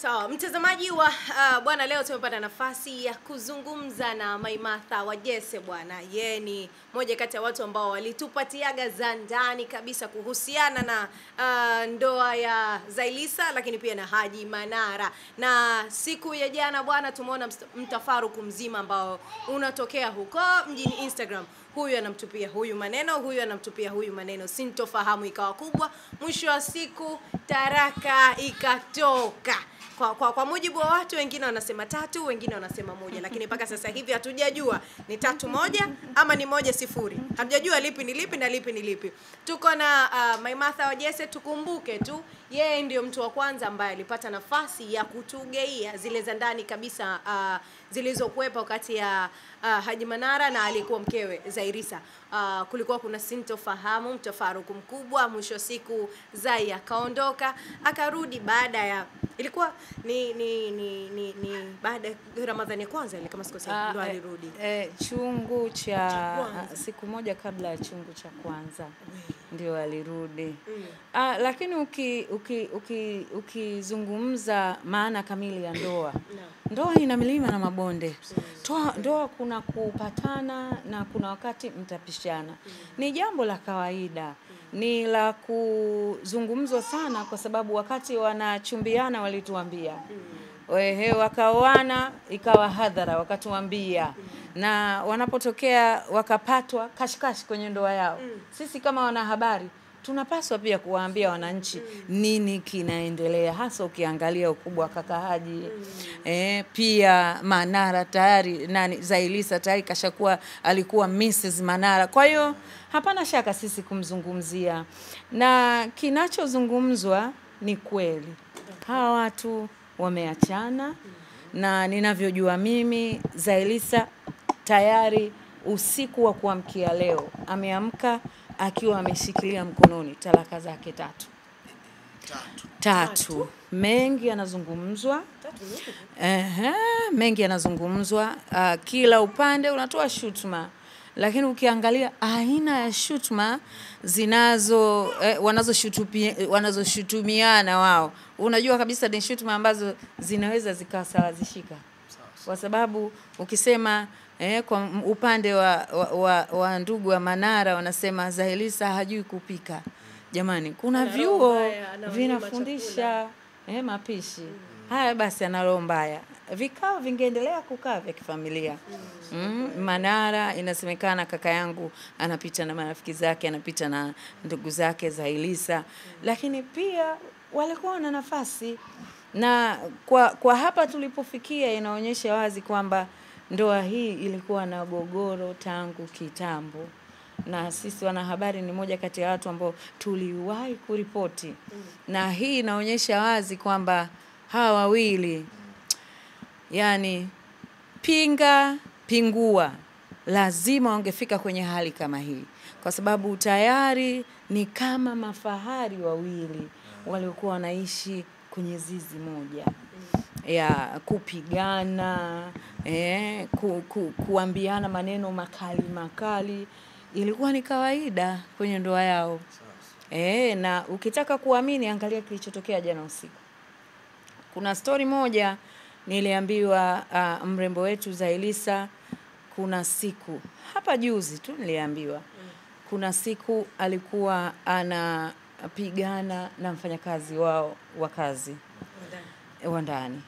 Sawa, mtazamaji wa bwana, leo tumepata nafasi ya kuzungumza na Maimartha Wajese bwana. Yeye ni moja kati ya watu ambao walitupatiaga za ndani kabisa kuhusiana na ndoa ya Zailisa lakini pia na Haji Manara. Na siku ya jana bwana tumeona mtafaruku mzima ambao unatokea huko mjini Instagram. Huyu anamtupia huyu maneno, huyu anamtupia huyu maneno. Sintofahamu ikawa kubwa. Mwisho wa siku taraka ikatoka. Kwa mujibu wa watu, wengine wanasema 3, wengine wanasema 1, lakini mpaka sasa hivi hatujajua ni 3-1 ama ni 1-0. Hatujajua lipi ni lipi na lipi ni lipi. Tuko na Maimartha Wajese. Tukumbuke tu yeye ndio mtu wa kwanza ambaye alipata nafasi ya kutugeia zile za ndani kabisa zilizokuwepo kati ya Haji Manara na alikuwa mkewe Zailisa. Kulikuwa kuna sintofahamu, mtafaruku mkubwa. Mwisho siku Zai akaondoka, akarudi baada ya ilikuwa ni baada ya Ramadhani ya kwanza ile kama sikosei ndo alirudi. Chungu cha siku moja kabla ya chungu cha kwanza ndio alirudi. Lakini ukizungumza maana kamili ya ndoa. Ndoa ina milima na mabonde. Ndoa kuna kupatana na kuna wakati mtapishana. Ni jambo la kawaida. Ni la kuzungumzwa sana kwa sababu wakati wanachumbiana walituambia. Wakaoana ikawa hadhara wakatuambia. Na wanapotokea wakapatwa kashikashi kwenye ndoa yao. Sisi kama wanahabari tunapaswa pia kuwaambia wananchi nini kinaendelea, hasa ukiangalia ukubwa wa kaka Haji. Pia Manara tayari Zailisa tayari kashakuwa alikuwa Mrs. Manara. Kwa hiyo hapana shaka sisi kumzungumzia. Na kinachozungumzwa ni kweli. Hawa watu wameachana na ninavyojua mimi Zailisa tayari usiku wa kuamkia leo ameamka akiwa ameshikilia mkononi talaka zake 3. Mengi yanazungumzwa. Mengi yanazungumzwa. Kila upande unatoa shutuma. Lakini ukiangalia aina ya shutuma wanazoshutumiana wao, unajua kabisa ni shutuma ambazo zinaweza zikasawazishika. Kwa sababu ukisema kwa upande wa ndugu wa Manara wanasema Zailisa hajui kupika. Jamani, kuna vyuo vinafundisha mapishi. Haya basi ana roho mbaya. Vikao vingeendelea kukaa vya kifamilia. Manara inasemekana kaka yangu anapita na marafiki zake, anapita na ndugu zake Zailisa. Lakini pia walikuwa na nafasi. Na kwa hapa tulipofikia inaonyesha wazi kwamba ndoa hii ilikuwa na gogoro tangu kitambo. Na sisi wanahabari ni moja kati ya watu ambao tuliwahi kuripoti. Na hii inaonyesha wazi kwamba hawa wawili yani pingua lazima wangefika kwenye hali kama hii. Kwa sababu tayari ni kama mafahari wawili waliokuwa wanaishi kwenye zizi moja. Ya kupigana, kuambiana maneno makali ilikuwa ni kawaida kwenye ndoa yao. Na ukitaka kuamini angalia kilichotokea jana usiku. Kuna story moja niliambiwa mrembo wetu Zailisa, kuna siku hapa juzi tu niliambiwa kuna siku alikuwa anapigana na mfanyakazi wao wa kazi wa ndani.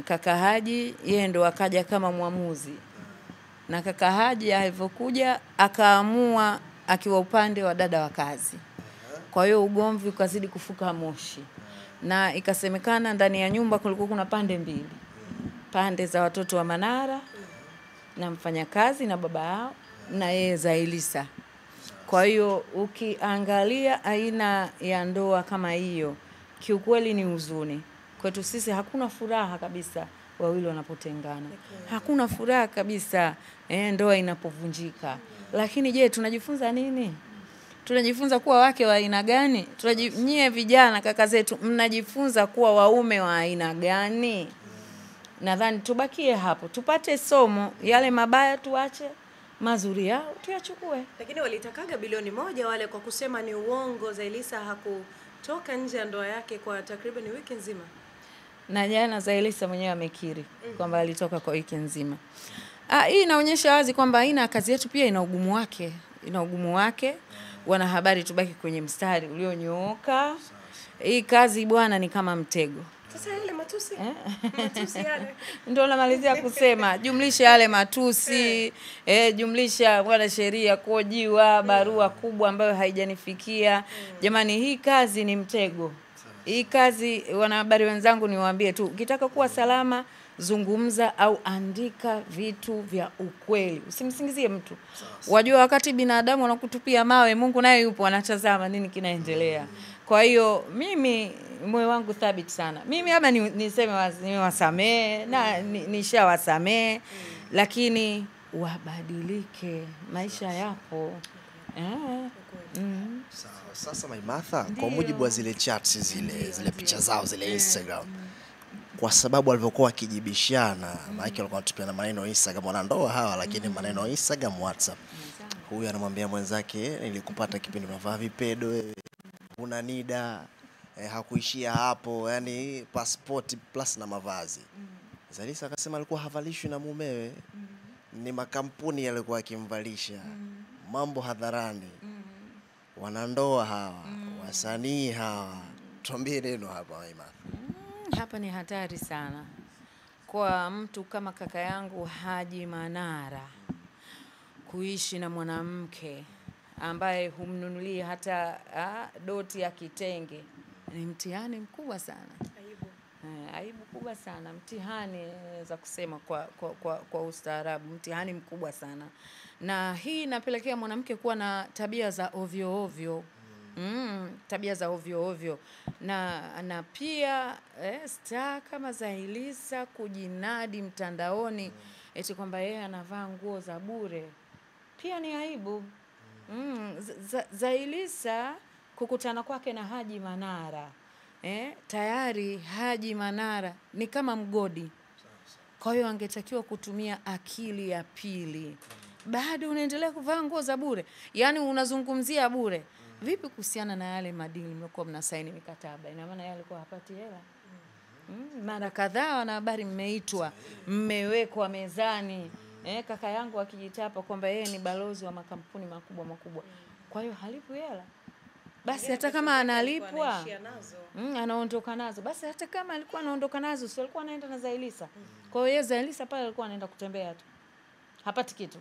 Kaka Haji yeye ndo akaja kama muamuzi. Na kaka Haji alivyokuja akaamua akiwa upande wa dada wa kazi. Kwa hiyo ugomvi ukazidi kufuka moshi. Na ikasemekana ndani ya nyumba kulikuwa kuna pande mbili. Pande za watoto wa Manara na mfanyakazi na baba yao na yeye Zailisa. Kwa hiyo ukiangalia aina ya ndoa kama hiyo, kiukweli ni huzuni. Kwetu sisi hakuna furaha kabisa wawili wanapotengana. Hakuna furaha kabisa ndoa inapovunjika. Lakini je, tunajifunza nini? Tunajifunza kuwa wake wa aina gani? Nyie vijana kaka zetu mnajifunza kuwa waume wa aina gani? Nadhani tubakie hapo. Tupate somo, yale mabaya tuache, mazuri yao tuyachukue. Lakini walitakaga bilioni 1 wale kwa kusema ni uongo Zailisa hakutoka nje ya ndoa yake kwa takriban wiki nzima. Na jana Zailisa mwenyewe amekiri kwamba alitoka kwa wiki nzima. Hii inaonyesha wazi kwamba aina kazi yetu pia ina ugumu wake. Ina ugumu wake. Wanahabari tubaki kwenye mstari ulionyooka. Hii kazi bwana ni kama mtego. Sasa yale matusi. Matusi yale. Ndio namalizia kusema, jumlisha yale matusi, jumlisha bwana sheria kuojiwa, barua kubwa ambayo haijanifikia. Jamani, hii kazi ni mtego. Hii kazi, wanahabari wenzangu, niwaambie tu, ukitaka kuwa salama, zungumza au andika vitu vya ukweli. Usimsingizie mtu. Wajua wakati binadamu wanakutupia mawe, Mungu naye yupo anatazama nini kinaendelea. Kwa hiyo mimi moyo wangu thabiti sana. Mimi hapa niseme nimewasamehe na nishawasamehe, lakini wabadilike, maisha yapo. Sasa Maimartha, kwa mujibu wa zile chats zile picha zao zile Instagram, kwa sababu walivyokuwa wakijibishana, maana walikuwa wanatupiana maneno Instagram wanandoa hawa, lakini maneno Instagram, WhatsApp. Huyu anamwambia mwenzake, nilikupata kipindi unavaa vipedo wewe, una nida. Hakuishia hapo, yani passport plus na mavazi. Zailisa akasema alikuwa havalishwi na mumewe, ni makampuni yalikuwa yakimvalisha. Mambo hadharani. Wanandoa hawa, wasanii hawa. Tuambie neno hapa Maimartha. Hapa ni hatari sana kwa mtu kama kaka yangu Haji Manara kuishi na mwanamke ambaye humnunulia hata doti ya kitenge. Ni mtihani mkubwa sana. Aibu kubwa sana. Mtihani za kusema kwa ustaarabu. Mtihani mkubwa sana. Na hii inapelekea mwanamke kuwa na tabia za ovyo ovyo. Tabia za ovyo ovyo. Na pia star kama Zailisa kujinadi mtandaoni eti kwamba yeye anavaa nguo za bure. Pia ni aibu. Zailisa kukutana kwake na Haji Manara. Tayari Haji Manara ni kama mgodi. Kwa hiyo angetakiwa kutumia akili ya pili. Bado unaendelea kuvaa nguo za bure. Yaani unazungumzia bure. Vipi kuhusiana na yale madili mlikuwa mnasaini mikataba? Ina maana yeye alikuwa hapati hela. Mara kadhaa wanahabari mmeitwa, mmewekwa mezani. Kaka yangu akijitapa kwamba yeye ni balozi wa makampuni makubwa. Kwa hiyo halipu hela. Basi hata kama analipwa, anaondoka nazo. Basi hata kama alikuwa anaondoka nazo, sio alikuwa anaenda na Zailisa. Kwa hiyo Zailisa pale alikuwa anaenda kutembea tu. Hapati kitu.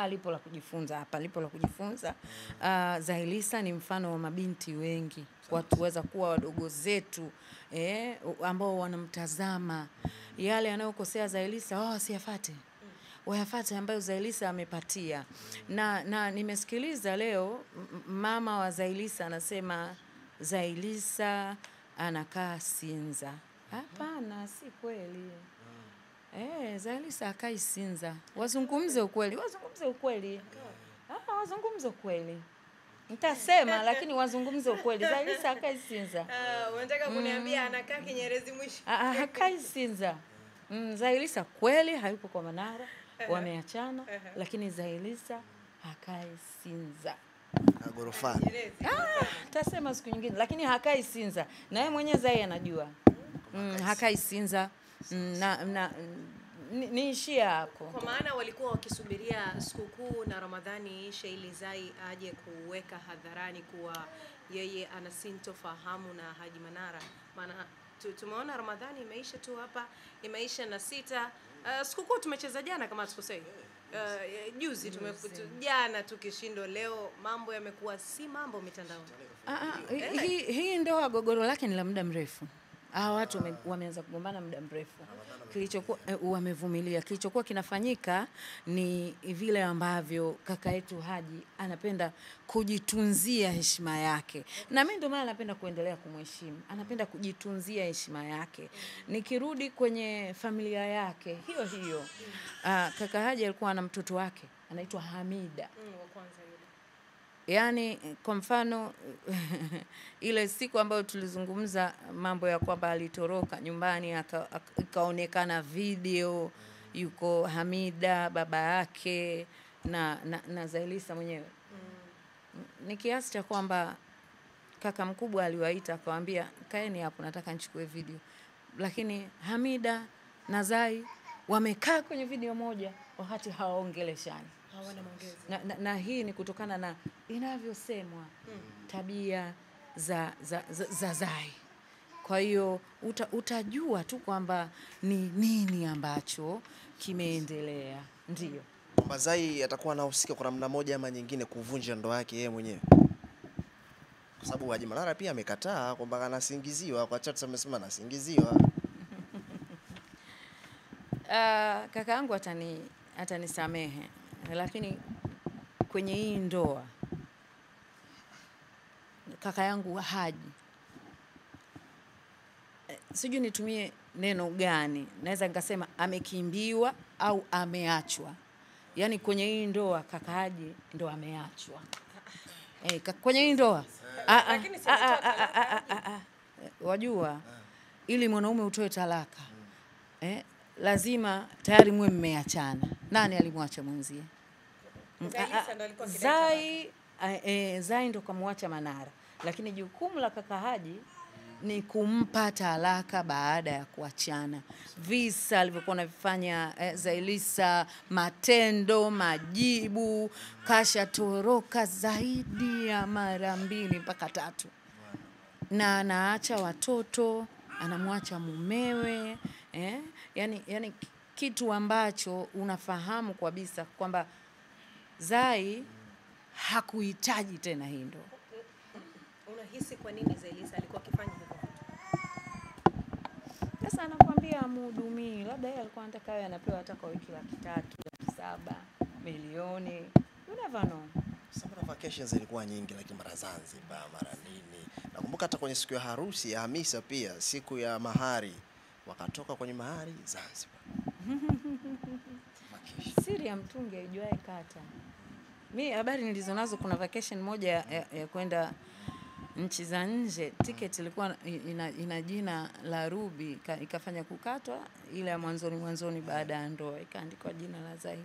Lipo la kujifunza hapa, lipo la kujifunza. Zailisa ni mfano wa mabinti wengi. Watu weza kuwa wadogo zetu, ambao wanamtazama. Yale anayokosea Zailisa, wasiyafate. Wayafate ambayo Zailisa amepatia. Na nimesikiliza leo mama wa Zailisa anasema Zailisa anakaa Sinza. Hapana, si kweli. Zailisa hakai Sinza. Wazungumze ukweli, wazungumze ukweli. Wazungumze ukweli. Nitasema lakini wazungumze ukweli. Zailisa hakai Sinza. Unataka kuniambia anakaa Kinyerezi mwisho? Hakai Sinza. Zailisa kweli hayupo kwa Manara, wameachana, lakini Zailisa hakai Sinza. Gorofani. Tasema siku nyingine, lakini hakai Sinza. Na yeye mwenyewe Zai anajua. Hakai Sinza. Niishia hapo. Kwa maana walikuwa wakisubiria sikukuu na Ramadhani ishe ili Zai aje kuweka hadharani kuwa yeye ana sintofahamu na Haji Manara. Maana tumeona Ramadhani imeisha tu hapa, imeisha na 6. Sikukuu tumecheza jana kama tukosei. Juzi jana tukishindo, leo mambo yamekuwa si mambo mitandaoni. Hii ndio gogoro lake ni la muda mrefu. Watu wameanza kugombana muda mrefu. Kilichokuwa wamevumilia. Kilichokuwa kinafanyika ni vile ambavyo kaka yetu Haji anapenda kujitunzia heshima yake. Na mimi ndio maana napenda kuendelea kumheshimu. Anapenda kujitunzia heshima yake. Nikirudi kwenye familia yake, hiyo. Kaka Haji alikuwa na mtoto wake, anaitwa Hamida. Wa kwanza yule. Yaani kwa mfano ile siku ambayo tulizungumza mambo ya kwamba alitoroka nyumbani ikaonekana video yuko Hamida baba yake na Zailisa mwenyewe. Ni kiasi cha kwamba kaka mkubwa aliwaita akawaambia kaeni hapo nataka nichukue video. lakini Hamida na Zai wamekaa kwenye video moja wakati hawaongeleshani. Hawana maongezi. Na hii ni kutokana na inavyosemwa tabia za Zai. Kwa hiyo utajua tu kwamba ni nini ambacho kimeendelea. Ndio. Kwamba Zai atakuwa anahusika kwa namna moja ama nyingine kuvunja ndoa yake yeye mwenyewe. Kwa sababu Haji Manara pia amekataa kwamba anasingiziwa, kwa chat amesema anasingiziwa. Kaka yangu atanisamehe, lakini kwenye hii ndoa kaka yangu Haji, sijui nitumie neno gani, naweza nikasema amekimbiwa au ameachwa. Yaani kwenye hii ndoa kaka Haji ndo ameachwa. Kwenye hii ndoa Lakini si wajua, ili mwanaume utoe talaka lazima tayari mwe mmeachana. Nani alimwacha mwenzie? Zai ndo kamwacha Manara, lakini jukumu la kaka Haji ni kumpa talaka baada ya kuachana. Visa alivyokuwa anavifanya Zailisa, matendo, majibu, kasha toroka zaidi ya mara 2 mpaka 3. Na anaacha watoto, anamwacha mumewe, yani kitu ambacho unafahamu kabisa kwamba Zai hakuhitaji tena hii ndoa. Unahisi kwa nini Zailisa alikuwa akifanya hivyo? Sasa anakuambia amhudumii, labda yeye alikuwa anataka yeye anapewa hata kwa wiki 300,000, 700,000, milioni. You never know. Sasa vacations zilikuwa nyingi, lakini mara Zanzibar, mara nini. Nakumbuka hata kwenye siku ya harusi ya Hamisa pia, siku ya mahari, wakatoka kwenye mahari Zanzibar. Siri ya mtungi haijuae kata. Mimi habari nilizonazo, kuna vacation moja ya kwenda nchi za nje, ticket ilikuwa ina jina la Ruby, ikafanya kukatwa ile ya mwanzoni baada ya ndoa ikaandikwa jina la Zai.